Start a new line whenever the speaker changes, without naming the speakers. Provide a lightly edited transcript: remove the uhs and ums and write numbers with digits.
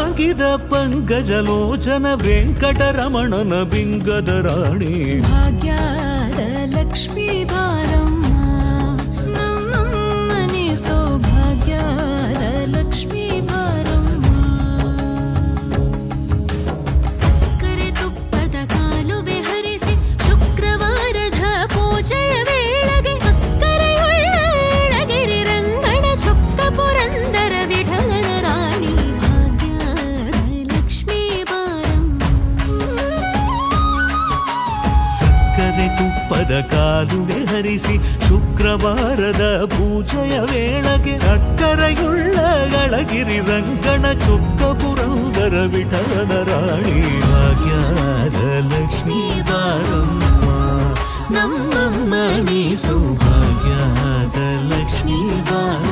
ತಾಗಿದ ಪಂಕಜಲೋಚನ ವೆಂಕಟರಮಣನ ಬಿಂಗದ ರಾಣಿ
ಭಾಗ್ಯದ ಲಕ್ಷ್ಮೀ ಬಾರಮ್ಮ ನಮ್ಮನೆ ಸೌಭಾಗ್ಯದ ಲಕ್ಷ್ಮೀ ಬಾರಮ್ಮ. ಸಕ್ಕರೆ ತುಪ್ಪದ ಕಾಲುವೆ ಹರಿಸಿ ಶುಕ್ರವಾರದ ಪೂಜೆಯ ವೇಳೆಗೆ ಅಕ್ಕರೆಯುಳ್ಳಗಿರಿ ರಂಗಣ ಚೊಕ್ಕ ಪುರಂದರ ವಿಠಲನ ರಾಣಿ ಭಾಗ್ಯದ ಲಕ್ಷ್ಮೀ ಬಾರಮ್ಮ.
ಸಕ್ಕರೆ ತುಪ್ಪದ ಕಾಲುವೆ ಹರಿಸಿ ಶುಕ್ರವಾರದ ಪೂಜೆಯ ವೇಳೆಗೆ ಅಕ್ಕರೆಯುಳ್ಳಗಳಗಿರಿ ರಂಗಣ ಚೊಕ್ಕ ಪುರಂದರ ವಿಠಲನ ರಾಣಿ ಭಾಗ್ಯದ ಲಕ್ಷ್ಮೀ ಬಾರಮ್ಮ ನಮ್ಮಮ್ಮನಿ ಸೌಭಾಗ್ಯದ ಲಕ್ಷ್ಮೀ ಬಾರಮ್ಮ.